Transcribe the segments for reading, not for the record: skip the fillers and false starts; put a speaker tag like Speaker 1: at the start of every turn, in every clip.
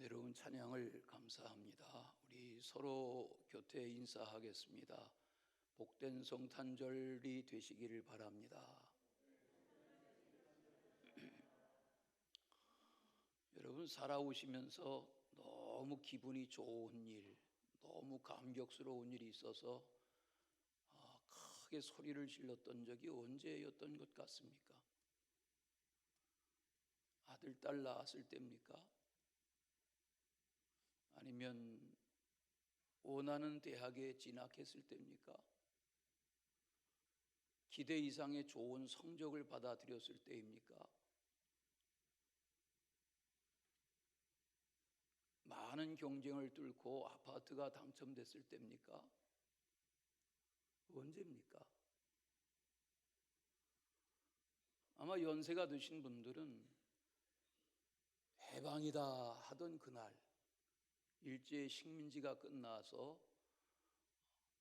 Speaker 1: 여러분 찬양을 감사합니다. 우리 서로 교태 인사하겠습니다. 복된 성탄절이 되시기를 바랍니다. 여러분 살아오시면서 너무 기분이 좋은 일, 너무 감격스러운 일이 있어서 크게 소리를 질렀던 적이 언제였던 것 같습니까? 아들, 딸 낳았을 때입니까? 아니면 원하는 대학에 진학했을 때입니까? 기대 이상의 좋은 성적을 받아들였을 때입니까? 많은 경쟁을 뚫고 아파트가 당첨됐을 때입니까? 언제입니까? 아마 연세가 드신 분들은 해방이다 하던 그날, 일제 식민지가 끝나서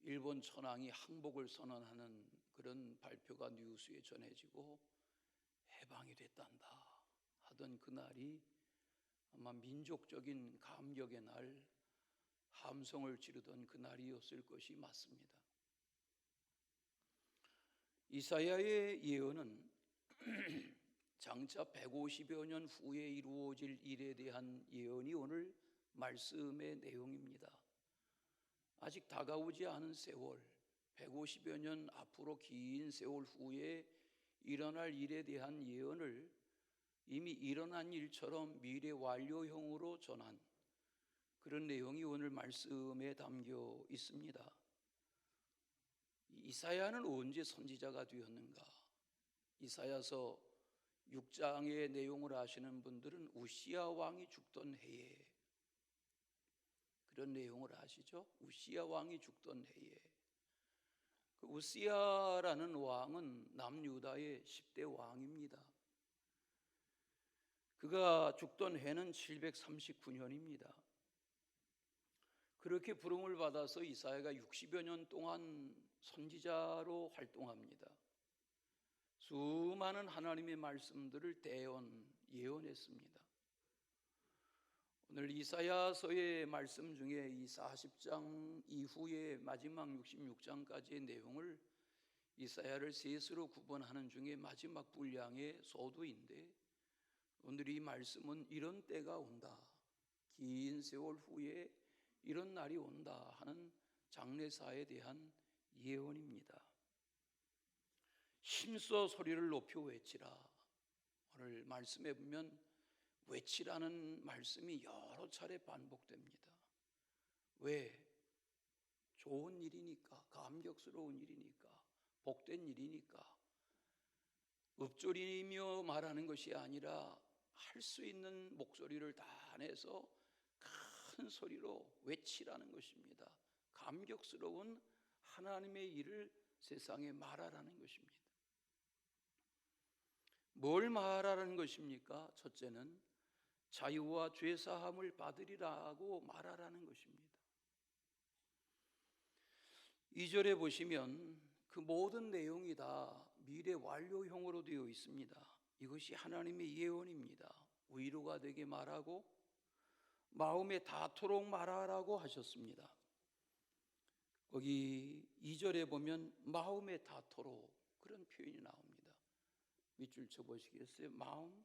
Speaker 1: 일본 천황이 항복을 선언하는 그런 발표가 뉴스에 전해지고 해방이 됐단다 하던 그날이 아마 민족적인 감격의 날, 함성을 지르던 그날이었을 것이 맞습니다. 이사야의 예언은 장차 150여 년 후에 이루어질 일에 대한 예언이 오늘 말씀의 내용입니다. 아직 다가오지 않은 세월, 150여 년 앞으로 긴 세월 후에 일어날 일에 대한 예언을 이미 일어난 일처럼 미래 완료형으로 전한 그런 내용이 오늘 말씀에 담겨 있습니다. 이사야는 언제 선지자가 되었는가? 이사야서 6장의 내용을 아시는 분들은 우시야 왕이 죽던 해에, 그런 내용을 아시죠? 우시야 왕이 죽던 해에, 그 우시야라는 왕은 남유다의 10대 왕입니다. 그가 죽던 해는 739년입니다. 그렇게 부름을 받아서 이사야가 60여 년 동안 선지자로 활동합니다. 수많은 하나님의 말씀들을 예언했습니다. 오늘 이사야서의 말씀 중에 이 40장 이후의 마지막 66장까지의 내용을 이사야를 셋으로 구분하는 중에 마지막 분량의 서두인데, 오늘 이 말씀은 이런 때가 온다, 긴 세월 후에 이런 날이 온다 하는 장래사에 대한 예언입니다. 힘써 소리를 높여 외치라. 오늘 말씀에 보면 외치라는 말씀이 여러 차례 반복됩니다. 왜? 좋은 일이니까, 감격스러운 일이니까, 복된 일이니까. 읊조리며 말하는 것이 아니라 할 수 있는 목소리를 다 내서 큰 소리로 외치라는 것입니다. 감격스러운 하나님의 일을 세상에 말하라는 것입니다. 뭘 말하라는 것입니까? 첫째는 자유와 죄사함을 받으리라고 말하라는 것입니다. 2절에 보시면 그 모든 내용이 다 미래 완료형으로 되어 있습니다. 이것이 하나님의 예언입니다. 위로가 되게 말하고 마음에 닿도록 말하라고 하셨습니다. 거기 2절에 보면 마음에 닿도록 그런 표현이 나옵니다. 밑줄 쳐보시겠어요? 마음.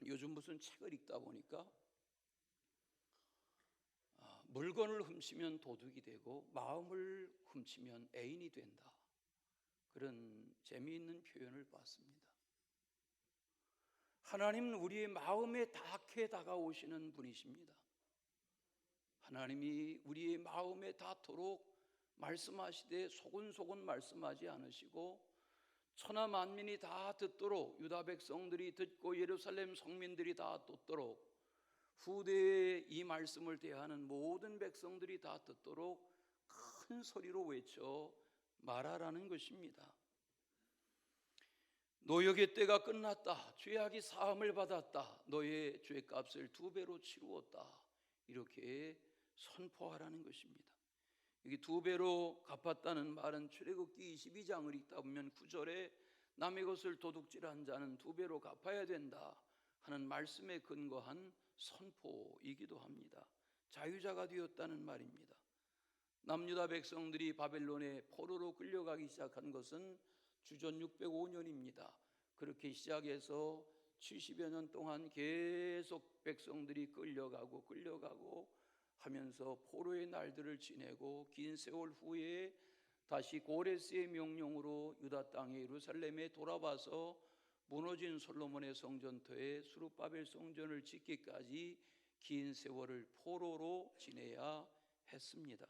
Speaker 1: 요즘 무슨 책을 읽다 보니까 물건을 훔치면 도둑이 되고 마음을 훔치면 애인이 된다, 그런 재미있는 표현을 봤습니다. 하나님은 우리의 마음에 닿게 다가오시는 분이십니다. 하나님이 우리의 마음에 닿도록 말씀하시되 소곤소곤 말씀하지 않으시고 천하 만민이 다 듣도록, 유다 백성들이 듣고 예루살렘 성민들이 다 듣도록, 후대에 이 말씀을 대하는 모든 백성들이 다 듣도록 큰 소리로 외쳐 말하라는 것입니다. 노역의 때가 끝났다, 죄악이 사함을 받았다, 너의 죄값을 2배로 치루었다, 이렇게 선포하라는 것입니다. 여기 2배로 갚았다는 말은 출애굽기 22장을 읽다 보면 9절에 남의 것을 도둑질한 자는 2배로 갚아야 된다 하는 말씀에 근거한 선포이기도 합니다. 자유자가 되었다는 말입니다. 남유다 백성들이 바벨론의 포로로 끌려가기 시작한 것은 주전 605년입니다. 그렇게 시작해서 70여 년 동안 계속 백성들이 끌려가고 하면서 포로의 날들을 지내고 긴 세월 후에 다시 고레스의 명령으로 유다 땅의 예루살렘에 돌아와서 무너진 솔로몬의 성전터에 수룹바벨 성전을 짓기까지 긴 세월을 포로로 지내야 했습니다.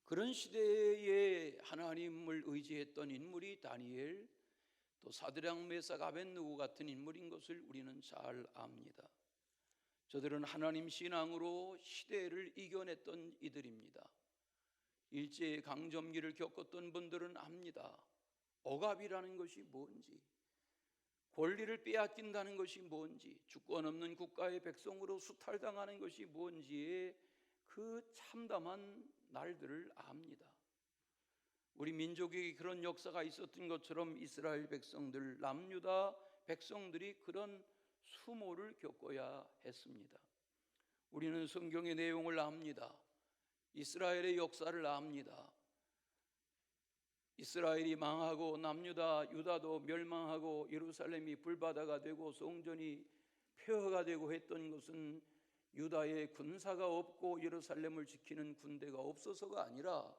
Speaker 1: 그런 시대에 하나님을 의지했던 인물이 다니엘, 또 사드락, 메삭, 아벳느고 같은 인물인 것을 우리는 잘 압니다. 저들은 하나님 신앙으로 시대를 이겨냈던 이들입니다. 일제의 강점기를 겪었던 분들은 압니다. 억압이라는 것이 뭔지, 권리를 빼앗긴다는 것이 뭔지, 주권 없는 국가의 백성으로 수탈당하는 것이 뭔지에 그 참담한 날들을 압니다. 우리 민족에게 그런 역사가 있었던 것처럼 이스라엘 백성들, 남유다 백성들이 그런 수모를 겪어야 했습니다. 우리는 성경의 내용을 압니다. 이스라엘의 역사를 압니다. 이스라엘이 망하고 남유다, 유다도 멸망하고 예루살렘이 불바다가 되고 성전이 폐허가 되고 했던 것은 유다의 군사가 없고 예루살렘을 지키는 군대가 없어서가 아니라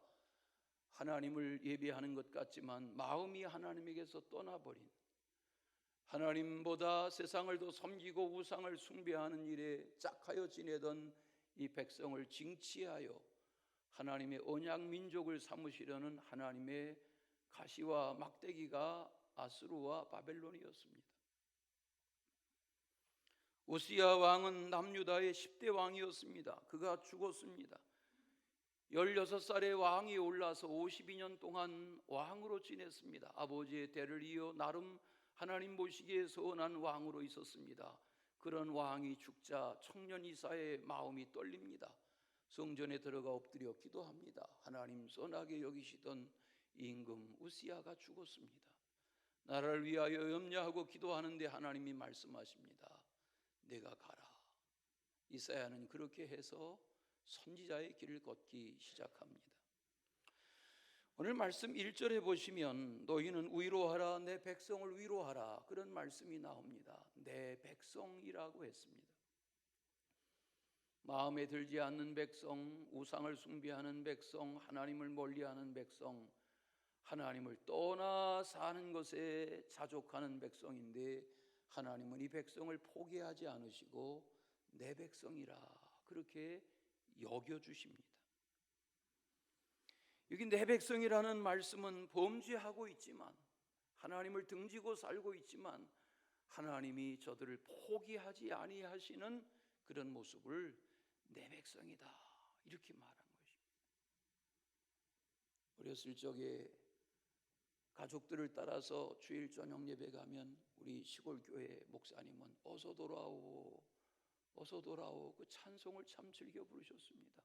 Speaker 1: 하나님을 예배하는 것 같지만 마음이 하나님에게서 떠나버린, 하나님보다 세상을 더 섬기고 우상을 숭배하는 일에 짝하여 지내던 이 백성을 징치하여 하나님의 언약 민족을 삼으시려는 하나님의 가시와 막대기가 아수르와 바벨론이었습니다. 우시야 왕은 남유다의 10대 왕이었습니다. 그가 죽었습니다. 16살의 왕이 올라서 52년 동안 왕으로 지냈습니다. 아버지의 대를 이어 나름 하나님 보시기에 선한 왕으로 있었습니다. 그런 왕이 죽자 청년 이사의 마음이 떨립니다. 성전에 들어가 엎드려 기도합니다. 하나님 선하게 여기시던 임금 우시야가 죽었습니다. 나라를 위하여 염려하고 기도하는데 하나님이 말씀하십니다. 내가 가라. 이사야는 그렇게 해서 선지자의 길을 걷기 시작합니다. 오늘 말씀 1절에 보시면 너희는 위로하라, 내 백성을 위로하라, 그런 말씀이 나옵니다. 내 백성이라고 했습니다. 마음에 들지 않는 백성, 우상을 숭배하는 백성, 하나님을 멀리하는 백성, 하나님을 떠나 사는 것에 자족하는 백성인데 하나님은 이 백성을 포기하지 않으시고 내 백성이라 그렇게 여겨주십니다. 여기 내 백성이라는 말씀은 범죄하고 있지만, 하나님을 등지고 살고 있지만 하나님이 저들을 포기하지 아니하시는 그런 모습을 내 백성이다 이렇게 말한 것입니다. 어렸을 적에 가족들을 따라서 주일 저녁 예배 가면 우리 시골 교회 목사님은 어서 돌아오 그 찬송을 참 즐겨 부르셨습니다.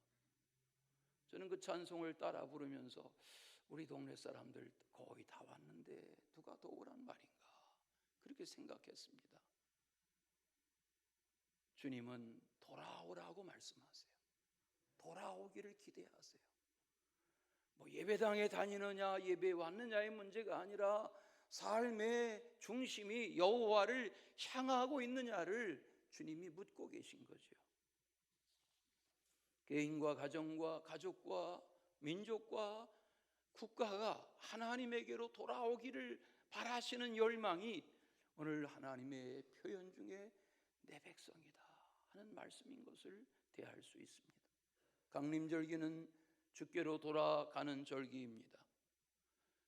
Speaker 1: 저는 그 찬송을 따라 부르면서 우리 동네 사람들 거의 다 왔는데 누가 더 오란 말인가 그렇게 생각했습니다. 주님은 돌아오라고 말씀하세요. 돌아오기를 기대하세요. 뭐 예배당에 다니느냐 예배에 왔느냐의 문제가 아니라 삶의 중심이 여호와를 향하고 있느냐를 주님이 묻고 계신 거죠. 개인과 가정과 가족과 민족과 국가가 하나님에게로 돌아오기를 바라시는 열망이 오늘 하나님의 표현 중에 내 백성이다 하는 말씀인 것을 대할 수 있습니다. 강림절기는 주께로 돌아가는 절기입니다.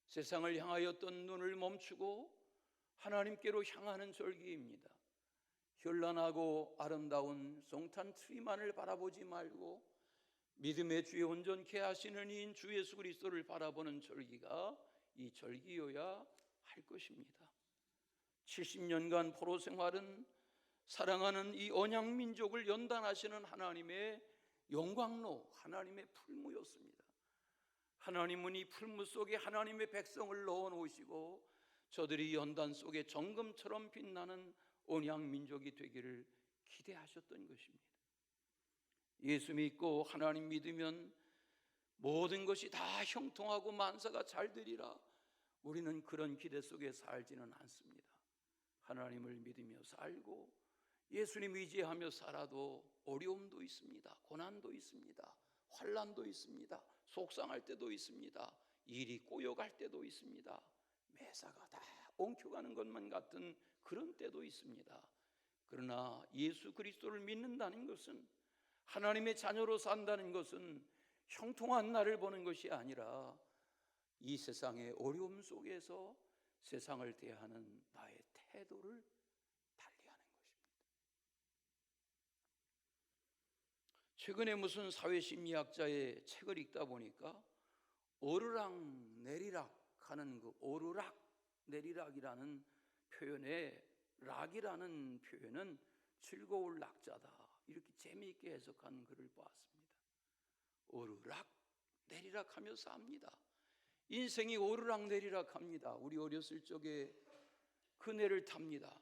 Speaker 1: 세상을 향하였던 눈을 멈추고 하나님께로 향하는 절기입니다. 현란하고 아름다운 송탄 트리만을 바라보지 말고 믿음의 주에 온전케 하시는 이인 주 예수 그리스도를 바라보는 절기가 이 절기여야 할 것입니다. 70년간 포로 생활은 사랑하는 이 언약 민족을 연단하시는 하나님의 영광로, 하나님의 풀무였습니다. 하나님은 이 풀무 속에 하나님의 백성을 넣어 놓으시고 저들이 연단 속에 정금처럼 빛나는 언약 민족이 되기를 기대하셨던 것입니다. 예수 믿고 하나님 믿으면 모든 것이 다 형통하고 만사가 잘 되리라. 우리는 그런 기대 속에 살지는 않습니다. 하나님을 믿으며 살고 예수님 의지하며 살아도 어려움도 있습니다. 고난도 있습니다. 환난도 있습니다. 속상할 때도 있습니다. 일이 꼬여갈 때도 있습니다. 매사가 다 엉켜가는 것만 같은 그런 때도 있습니다. 그러나 예수 그리스도를 믿는다는 것은, 하나님의 자녀로 산다는 것은 형통한 날을 보는 것이 아니라 이 세상의 어려움 속에서 세상을 대하는 나의 태도를 달리하는 것입니다. 최근에 무슨 사회심리학자의 책을 읽다 보니까 오르락 내리락 하는 그 오르락 내리락이라는 표현에 락이라는 표현은 즐거울 낙자다, 이렇게 재미있게 해석한 글을 보았습니다. 오르락 내리락 하며 삽니다. 인생이 오르락 내리락 합니다. 우리 어렸을 적에 그네를 탑니다.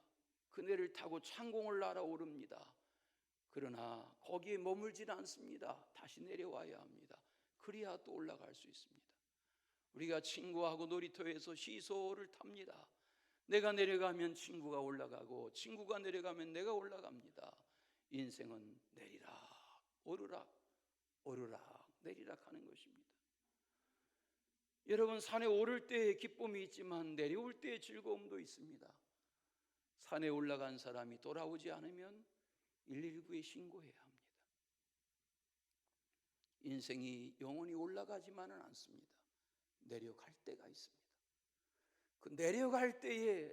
Speaker 1: 그네를 타고 창공을 날아오릅니다. 그러나 거기에 머물지는 않습니다. 다시 내려와야 합니다. 그래야 또 올라갈 수 있습니다. 우리가 친구하고 놀이터에서 시소를 탑니다. 내가 내려가면 친구가 올라가고 친구가 내려가면 내가 올라갑니다. 인생은 내리락 오르락 오르락 내리락 하는 것입니다. 여러분, 산에 오를 때의 기쁨이 있지만 내려올 때의 즐거움도 있습니다. 산에 올라간 사람이 돌아오지 않으면 119에 신고해야 합니다. 인생이 영원히 올라가지만은 않습니다. 내려갈 때가 있습니다. 그 내려갈 때에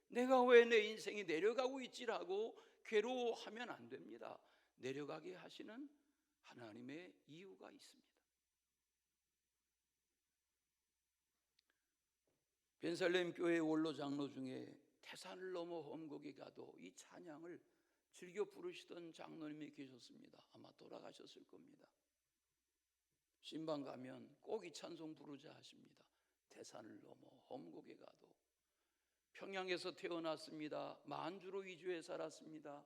Speaker 1: 내가 왜 내 인생이 내려가고 있지라고 괴로워하면 안 됩니다. 내려가게 하시는 하나님의 이유가 있습니다. 벤살렘 교회 원로 장로 중에 태산을 넘어 험곡에 가도 이 찬양을 즐겨 부르시던 장로님이 계셨습니다. 아마 돌아가셨을 겁니다. 신방 가면 꼭 이 찬송 부르자 하십니다. 태산을 넘어 험곡에 가도. 평양에서 태어났습니다. 만주로 이주해 살았습니다.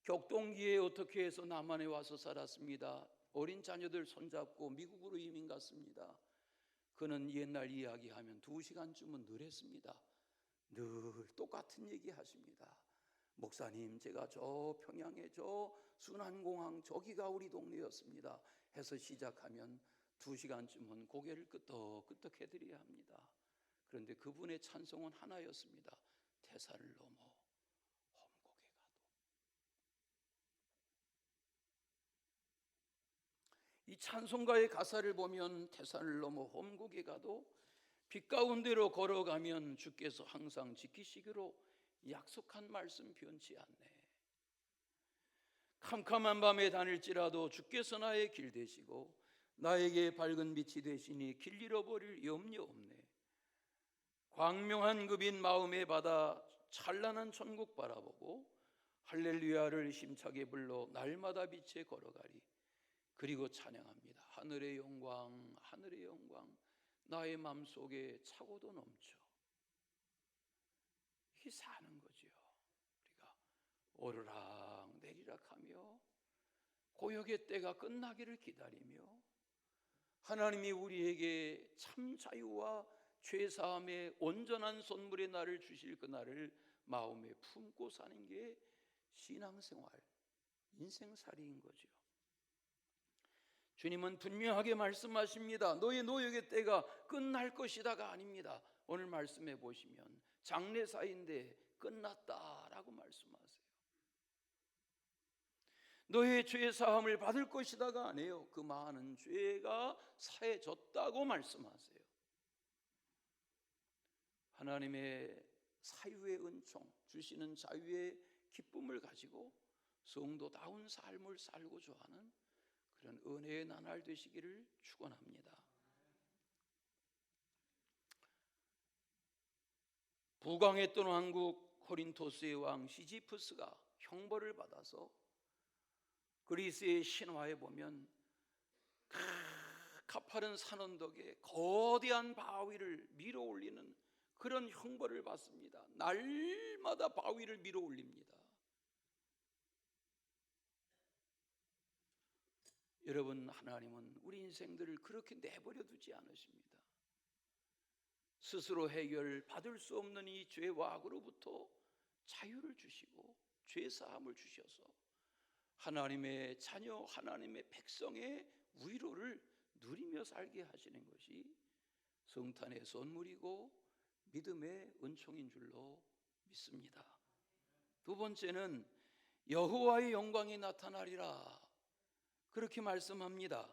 Speaker 1: 격동기에 어떻게 해서 남한에 와서 살았습니다. 어린 자녀들 손잡고 미국으로 이민 갔습니다. 그는 옛날 이야기하면 2시간쯤은 늘 했습니다. 늘 똑같은 얘기 하십니다. 목사님, 제가 저 평양에 저 순환공항 저기가 우리 동네였습니다 해서 시작하면 2시간쯤은 고개를 끄덕끄덕 해드려야 합니다. 그런데 그분의 찬송은 하나였습니다. 태산을 넘어 험곡에 가도. 이 찬송가의 가사를 보면 태산을 넘어 험곡에 가도 빛 가운데로 걸어가면 주께서 항상 지키시기로 약속한 말씀 변치 않네. 캄캄한 밤에 다닐지라도 주께서 나의 길 되시고 나에게 밝은 빛이 되시니 길 잃어버릴 염려 없네. 광명한 그 빛 마음에 받아 찬란한 천국 바라보고 할렐루야를 힘차게 불러 날마다 빛에 걸어가리. 그리고 찬양합니다. 하늘의 영광 하늘의 영광 나의 마음속에 차고도 넘쳐. 이게 사는 거죠. 우리가 오르락 내리락 하며 고역의 때가 끝나기를 기다리며 하나님이 우리에게 참 자유와 죄사함의 온전한 선물의 날을 주실 그 날을 마음에 품고 사는 게 신앙생활, 인생살이인 거죠. 주님은 분명하게 말씀하십니다. 너의 노역의 때가 끝날 것이다가 아닙니다. 오늘 말씀해 보시면 장래사인데 끝났다라고 말씀하세요. 너의 죄 사함을 받을 것이다가 아니에요. 그 많은 죄가 사해졌다고 말씀하세요. 하나님의 사유의 은총, 주시는 자유의 기쁨을 가지고 성도다운 삶을 살고자 하는 그런 은혜의 나날 되시기를 축원합니다. 부강했던 왕국 코린토스의 왕 시지프스가 형벌을 받아서 그리스의 신화에 보면 가파른 산 언덕에 거대한 바위를 밀어 올리는 그런 형벌을 받습니다. 날마다 바위를 밀어 올립니다. 여러분, 하나님은 우리 인생들을 그렇게 내버려 두지 않으십니다. 스스로 해결받을 수 없는 이 죄와 악으로부터 자유를 주시고 죄사함을 주셔서 하나님의 자녀, 하나님의 백성의 위로를 누리며 살게 하시는 것이 성탄의 선물이고 믿음의 은총인 줄로 믿습니다. 두 번째는 여호와의 영광이 나타나리라, 그렇게 말씀합니다.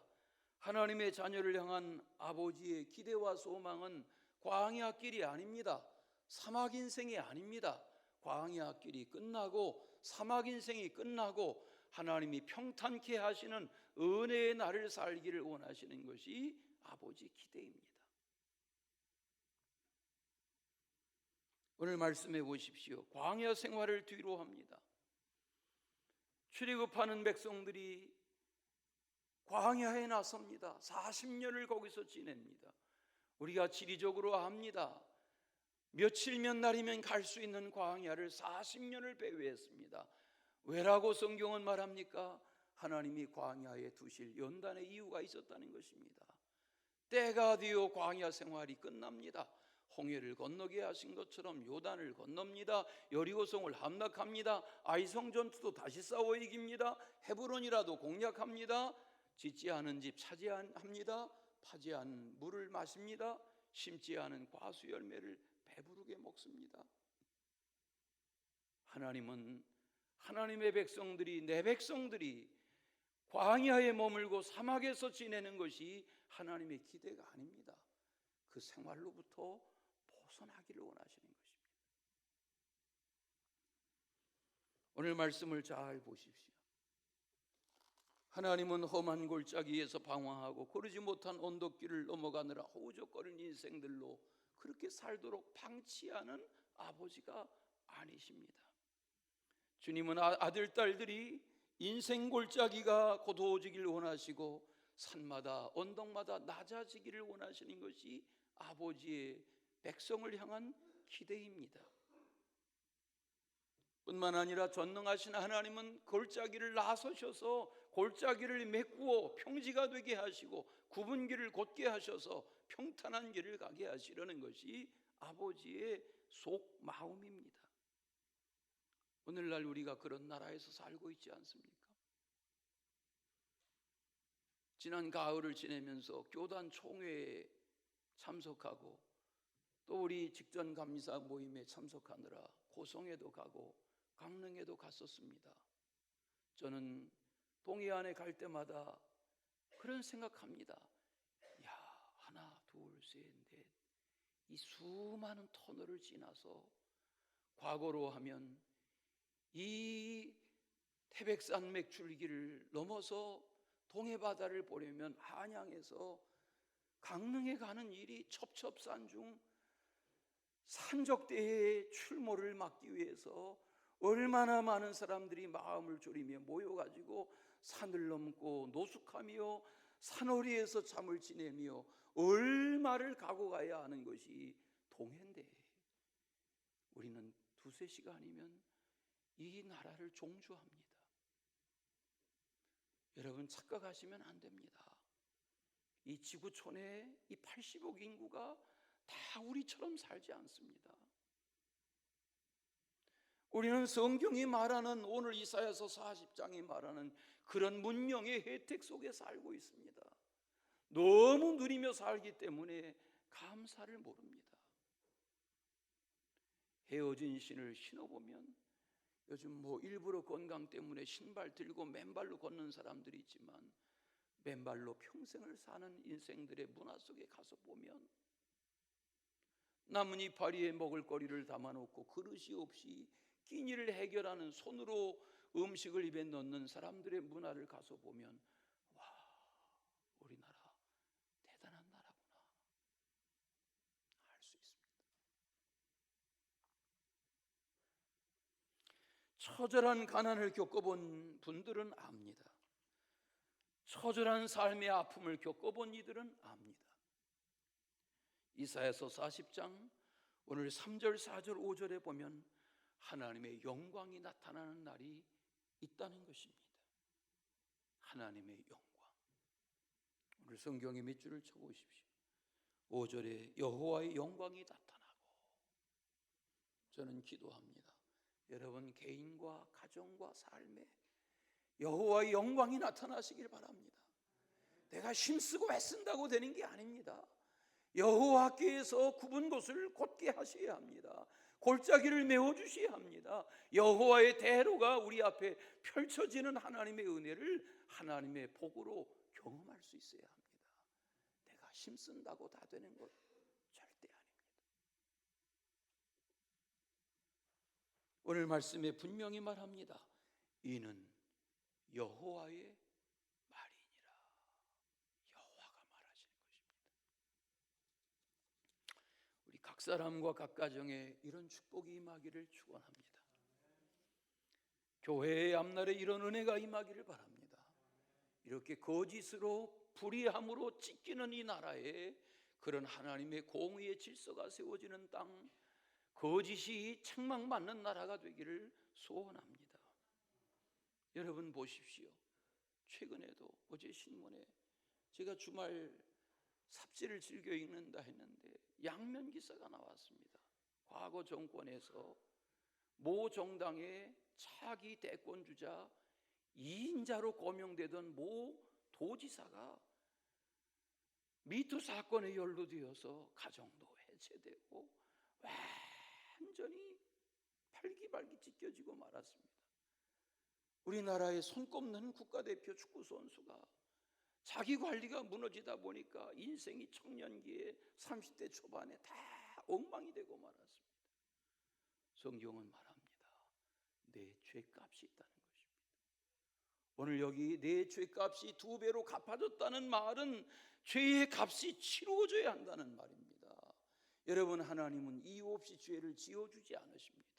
Speaker 1: 하나님의 자녀를 향한 아버지의 기대와 소망은 광야 길이 아닙니다. 사막 인생이 아닙니다. 광야 길이 끝나고 사막 인생이 끝나고 하나님이 평탄케 하시는 은혜의 날을 살기를 원하시는 것이 아버지 기대입니다. 오늘 말씀해 보십시오. 광야 생활을 뒤로 합니다. 출애굽하는 백성들이 광야에 나섭니다. 40년을 거기서 지냅니다. 우리가 지리적으로 압니다. 며칠면 날이면 갈 수 있는 광야를 40년을 배회했습니다. 왜라고 성경은 말합니까? 하나님이 광야에 두실 연단의 이유가 있었다는 것입니다. 때가 되어 광야 생활이 끝납니다. 홍해를 건너게 하신 것처럼 요단을 건넙니다. 여리고성을 함락합니다. 아이성 전투도 다시 싸워 이깁니다. 헤브론이라도 공략합니다. 짓지 않은 집 차지합니다. 파지 않은 물을 마십니다. 심지 않은 과수 열매를 배부르게 먹습니다. 하나님은 하나님의 백성들이, 내 백성들이 광야에 머물고 사막에서 지내는 것이 하나님의 기대가 아닙니다. 그 생활로부터 벗어나기를 원하시는 것입니다. 오늘 말씀을 잘 보십시오. 하나님은 험한 골짜기에서 방황하고 고르지 못한 언덕길을 넘어가느라 허우적거리는 인생들로 그렇게 살도록 방치하는 아버지가 아니십니다. 주님은 아들, 딸들이 인생 골짜기가 고도해지기를 원하시고 산마다 언덕마다 낮아지기를 원하시는 것이 아버지의 백성을 향한 기대입니다. 뿐만 아니라 전능하신 하나님은 골짜기를 나서셔서 골짜기를 메꾸어 평지가 되게 하시고 굽은 길을 곧게 하셔서 평탄한 길을 가게 하시려는 것이 아버지의 속 마음입니다. 오늘날 우리가 그런 나라에서 살고 있지 않습니까? 지난 가을을 지내면서 교단 총회에 참석하고 또 우리 직전 감리사 모임에 참석하느라 고성에도 가고 강릉에도 갔었습니다. 저는 동해안에 갈 때마다 그런 생각합니다. 야, 하나, 둘, 셋, 넷, 이 수많은 터널을 지나서 과거로 하면 이 태백산 맥줄기를 넘어서 동해바다를 보려면 한양에서 강릉에 가는 일이 첩첩산중 산적대의 출몰을 막기 위해서 얼마나 많은 사람들이 마음을 졸이며 모여가지고 산을 넘고 노숙하며 산허리에서 잠을 지내며 얼마를 가고 가야 하는 것이 동해인데 우리는 두세 시간이면 이 나라를 종주합니다. 여러분, 착각하시면 안 됩니다. 이 지구촌의 이 80억 인구가 다 우리처럼 살지 않습니다. 우리는 성경이 말하는, 오늘 이사야서 40장이 말하는 그런 문명의 혜택 속에 살고 있습니다. 너무 누리며 살기 때문에 감사를 모릅니다. 헤어진 신을 신어보면 요즘 일부러 건강 때문에 신발 들고 맨발로 걷는 사람들이 있지만 맨발로 평생을 사는 인생들의 문화 속에 가서 보면 남은 이파리에 먹을거리를 담아놓고 그릇이 없이 끼니를 해결하는, 손으로 음식을 입에 넣는 사람들의 문화를 가서 보면 와, 우리나라 대단한 나라구나 알 수 있습니다. 처절한 가난을 겪어본 분들은 압니다. 처절한 삶의 아픔을 겪어본 이들은 압니다. 이사야서 40장 오늘 3절, 4절, 5절에 보면 하나님의 영광이 나타나는 날이 있다는 것입니다. 하나님의 영광. 오늘 성경에 몇 줄을 쳐보십시오. 5절에 여호와의 영광이 나타나고, 저는 기도합니다. 여러분 개인과 가정과 삶에 여호와의 영광이 나타나시길 바랍니다. 내가 힘쓰고 애쓴다고 되는 게 아닙니다. 여호와께서 굽은 곳을 곧게 하셔야 합니다. 골짜기를 메워주셔야 합니다. 여호와의 대로가 우리 앞에 펼쳐지는 하나님의 은혜를 하나님의 복으로 경험할 수 있어야 합니다. 내가 힘쓴다고 다 되는 것 절대 아닙니다. 오늘 말씀에 분명히 말합니다. 이는 여호와의 말이니라. 여호와가 말하시는 것입니다. 우리 각 사람과 각 가정에 이런 축복이 임하기를 축원합니다. 교회의 앞날에 이런 은혜가 임하기를 바랍니다. 이렇게 거짓으로 불의함으로 찢기는 이 나라에 그런 하나님의 공의의 질서가 세워지는 땅, 거짓이 책망받는 나라가 되기를 소원합니다. 여러분 보십시오. 최근에도 어제 신문에 제가 주말 삽질을 즐겨 읽는다 했는데 양면 기사가 나왔습니다. 과거 정권에서 모 정당의 차기 대권주자 2인자로 고명되던 모 도지사가 미투 사건에 연루되어서 가정도 해체되고 완전히 팔기발기 찢겨지고 말았습니다. 우리나라의 손꼽는 국가대표 축구 선수가 자기 관리가 무너지다 보니까 인생이 청년기에 30대 초반에 다 엉망이 되고 말았습니다. 성경은 말합니다. 내 죄값이 있다는 것입니다. 오늘 여기 내 죄값이 2배로 갚아졌다는 말은 죄의 값이 치루어져야 한다는 말입니다. 여러분, 하나님은 이유 없이 죄를 지어주지 않으십니다.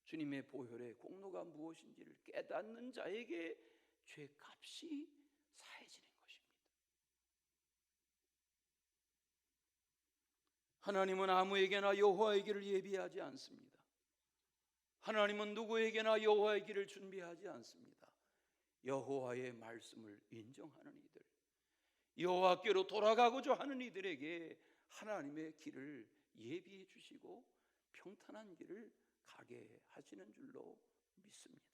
Speaker 1: 주님의 보혈의 공로가 무엇인지를 깨닫는 자에게 죄값이 사해지는 것입니다. 하나님은 아무에게나 여호와의 길을 예비하지 않습니다. 하나님은 누구에게나 여호와의 길을 준비하지 않습니다. 여호와의 말씀을 인정하는 이들, 여호와께로 돌아가고자 하는 이들에게 하나님의 길을 예비해 주시고 평탄한 길을 가게 하시는 줄로 믿습니다.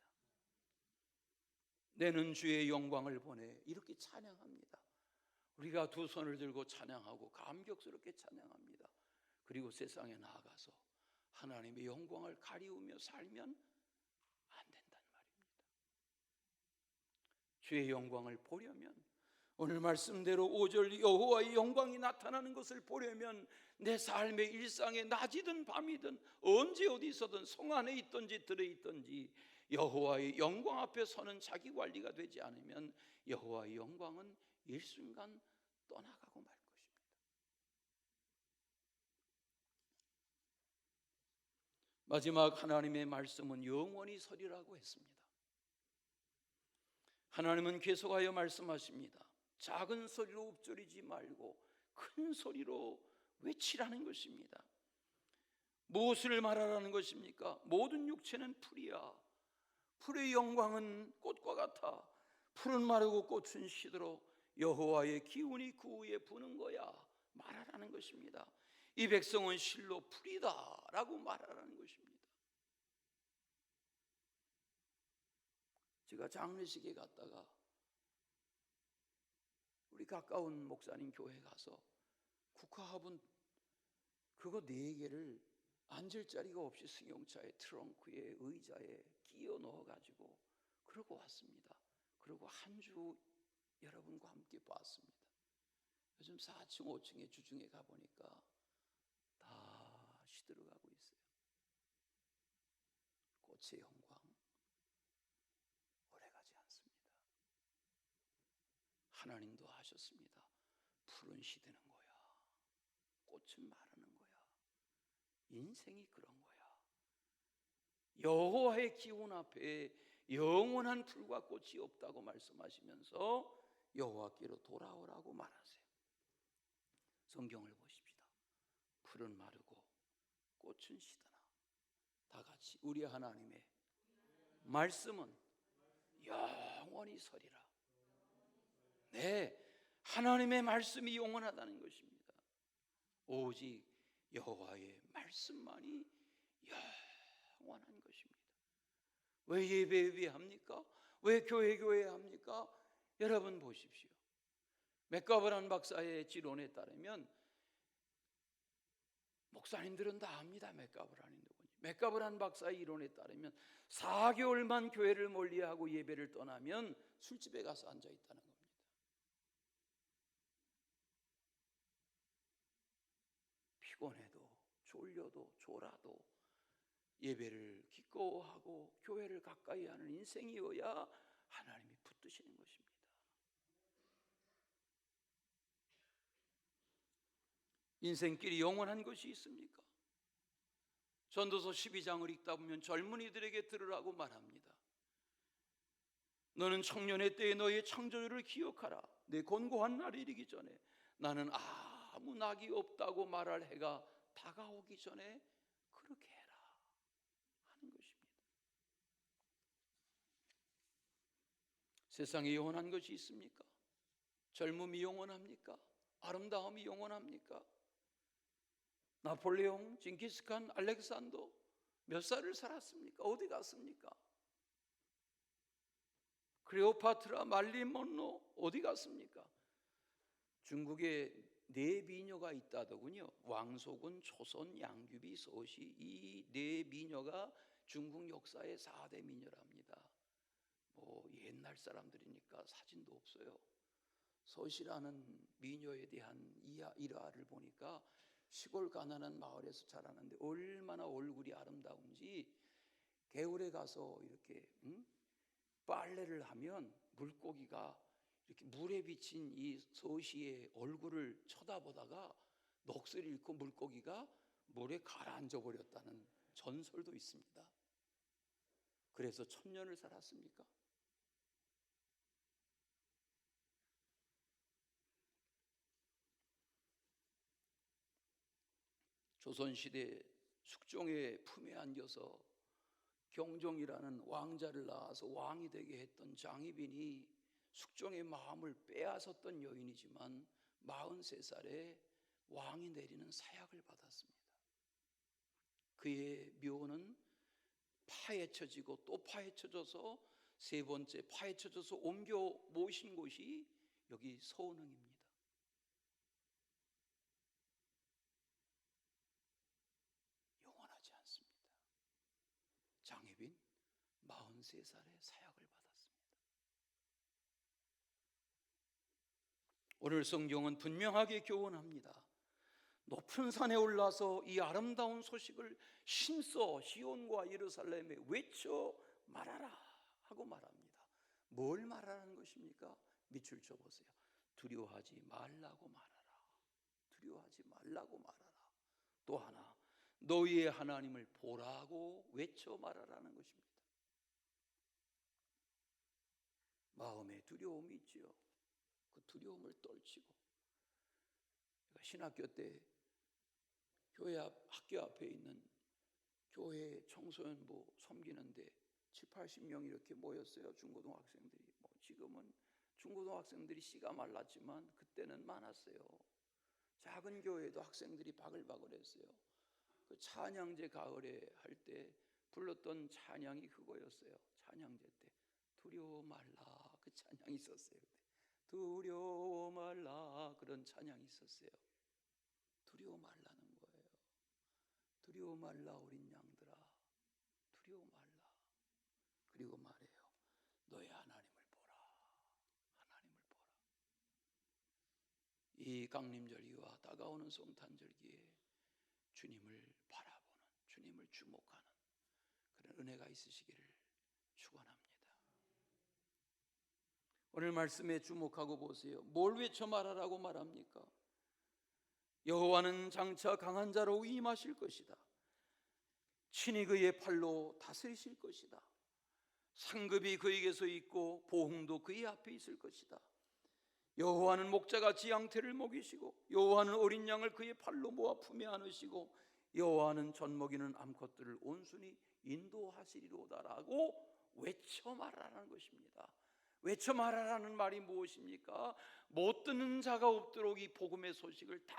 Speaker 1: 내는 주의 영광을 보내 이렇게 찬양합니다. 우리가 두 손을 들고 찬양하고 감격스럽게 찬양합니다. 그리고 세상에 나아가서 하나님의 영광을 가리우며 살면 안 된다는 말입니다. 주의 영광을 보려면, 오늘 말씀대로 5절 여호와의 영광이 나타나는 것을 보려면 내 삶의 일상에 낮이든 밤이든 언제 어디서든 성 안에 있든지 들에 있든지 여호와의 영광 앞에 서는 자기 관리가 되지 않으면 여호와의 영광은 일순간 떠나가고 말 것입니다. 마지막 하나님의 말씀은 영원히 서리라고 했습니다. 하나님은 계속하여 말씀하십니다. 작은 소리로 읊조리지 말고 큰 소리로 외치라는 것입니다. 무엇을 말하라는 것입니까? 모든 육체는 풀이야. 풀의 영광은 꽃과 같아. 풀은 마르고 꽃은 시들어 여호와의 기운이 그 위에 부는 거야. 말하라는 것입니다. 이 백성은 실로 풀이다 라고 말하라는 것입니다. 제가 장례식에 갔다가 우리 가까운 목사님 교회 가서 국화화분 그거 4개를 앉을 자리가 없이 승용차에 트렁크에 의자에 끼워 넣어가지고 그러고 왔습니다. 그리고 한 주 여러분과 함께 봤습니다. 요즘 4층 5층에 주중에 가보니까 다 시들어가고 있어요. 꽃의 영광 오래가지 않습니다. 하나님도 하셨습니다. 풀은 시드는 거야. 꽃은 마르는 거야. 인생이 그런 거야. 여호와의 기운 앞에 영원한 풀과 꽃이 없다고 말씀하시면서 여호와께로 돌아오라고 말하세요. 성경을 보십시다. 풀은 마르고 꽃은 시드나 다 같이 우리 하나님의 말씀은 영원히 서리라. 네, 하나님의 말씀이 영원하다는 것입니다. 오직 여호와의 말씀만이 영원한 것입니다. 왜 예배 합니까? 왜 교회 합니까? 여러분 보십시오. 맥가브란 박사의 지론에 따르면, 목사님들은 다 압니다. 맥가브란이 누군지. 맥가브란 박사의 이론에 따르면 4개월만 교회를 멀리하고 예배를 떠나면 술집에 가서 앉아 있다는 겁니다. 피곤해도 졸려도 졸아도 예배를 기꺼워하고 교회를 가까이 하는 인생이어야 하나님이 붙드시는 것입니다. 인생길이 영원한 것이 있습니까? 전도서 12장을 읽다 보면 젊은이들에게 들으라고 말합니다. 너는 청년의 때에 너의 창조주를 기억하라. 내 곤고한 날이 이르기 전에, 나는 아무 낙이 없다고 말할 해가 다가오기 전에 그렇게 해라 하는 것입니다. 세상에 영원한 것이 있습니까? 젊음이 영원합니까? 아름다움이 영원합니까? 나폴레옹, 징기스칸, 알렉산더 몇 살을 살았습니까? 어디 갔습니까? 클레오파트라, 말린 먼로 어디 갔습니까? 중국에 4미녀가 있다더군요. 왕소군, 초선, 양귀비, 서시. 이 4미녀가 중국 역사의 4대 미녀랍니다. 옛날 사람들이니까 사진도 없어요. 서시라는 미녀에 대한 일화를 보니까 시골 가난한 마을에서 자라는데 얼마나 얼굴이 아름다운지, 개울에 가서 이렇게 빨래를 하면 물고기가 이렇게 물에 비친 이 서시의 얼굴을 쳐다보다가 넋을 잃고 물고기가 물에 가라앉아 버렸다는 전설도 있습니다. 그래서 1000년을 살았습니까? 조선시대 숙종의 품에 안겨서 경종이라는 왕자를 낳아서 왕이 되게 했던 장희빈이 숙종의 마음을 빼앗았던 여인이지만 43살에 왕이 내리는 사약을 받았습니다. 그의 묘는 파헤쳐지고 또 파헤쳐져서 3번째 파헤쳐져서 옮겨 모신 곳이 여기 서운흥입니다. 영원하지 않습니다. 장혜빈 43살에 사약을 받았습니다. 오늘 성경은 분명하게 교훈합니다. 높은 산에 올라서 이 아름다운 소식을 힘써 시온과 예루살렘에 외쳐 말하라 하고 말합니다. 뭘 말하라는 것입니까? 밑줄 쳐보세요. 두려워하지 말라고 말하라. 두려워하지 말라고 말하라. 또 하나, 너희의 하나님을 보라고 외쳐 말하라는 것입니다. 마음에 두려움이 있지요. 그 두려움을 떨치고, 신학교 때 교회 학교 앞에 있는 교회 청소년부 섬기는데 70-80명 이렇게 모였어요. 중고등학생들이. 지금은 중고등학생들이 씨가 말랐지만 그때는 많았어요. 작은 교회에도 학생들이 바글바글했어요. 그 찬양제 가을에 할 때 불렀던 찬양이 그거였어요. 찬양제 때 두려워 말라, 그 찬양이 있었어요. 두려워 말라, 그런 찬양이 있었어요. 두려워 말라는 거예요. 두려워 말라 어린 양들아, 두려워 말라. 그리고 말해요. 너의 하나님을 보라. 하나님을 보라. 이 강림절기와 다가오는 성탄절기에 주님을 바라보는, 주님을 주목하는 그런 은혜가 있으시기를 축원합니다. 오늘 말씀에 주목하고 보세요. 뭘 외쳐 말하라고 말합니까? 여호와는 장차 강한 자로 임하실 것이다. 친히 그의 팔로 다스리실 것이다. 상급이 그에게서 있고 보응도 그의 앞에 있을 것이다. 여호와는 목자같이 양태를 먹이시고 여호와는 어린 양을 그의 팔로 모아 품에 안으시고 여호와는 젖 먹이는 암컷들을 온순히 인도하시리로다라고 외쳐 말하라는 것입니다. 외쳐 말하라는 말이 무엇입니까? 못 듣는 자가 없도록 이 복음의 소식을 다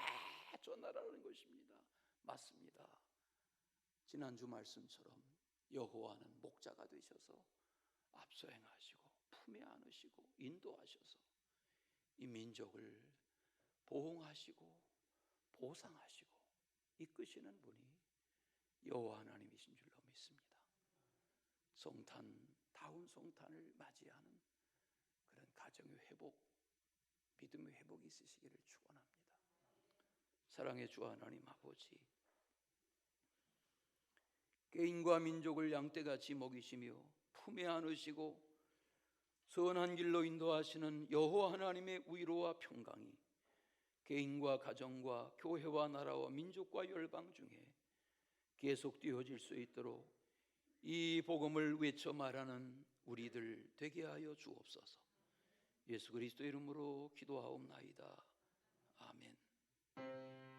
Speaker 1: 전하라는 것입니다. 맞습니다. 지난주 말씀처럼 여호와는 목자가 되셔서 앞서 행하시고 품에 안으시고 인도하셔서 이 민족을 보호하시고 보상하시고 이끄시는 분이 여호와 하나님이신 줄로 믿습니다. 다운 성탄을 맞이하는 그런 가정의 회복, 믿음의 회복이 있으시기를 축원합니다. 사랑의 주 하나님 아버지, 개인과 민족을 양떼같이 먹이시며 품에 안으시고 선한 길로 인도하시는 여호와 하나님의 위로와 평강이 개인과 가정과 교회와 나라와 민족과 열방 중에 계속되어질 수 있도록 이 복음을 외쳐 말하는 우리들 되게 하여 주옵소서. 예수 그리스도 이름으로 기도하옵나이다. 아멘.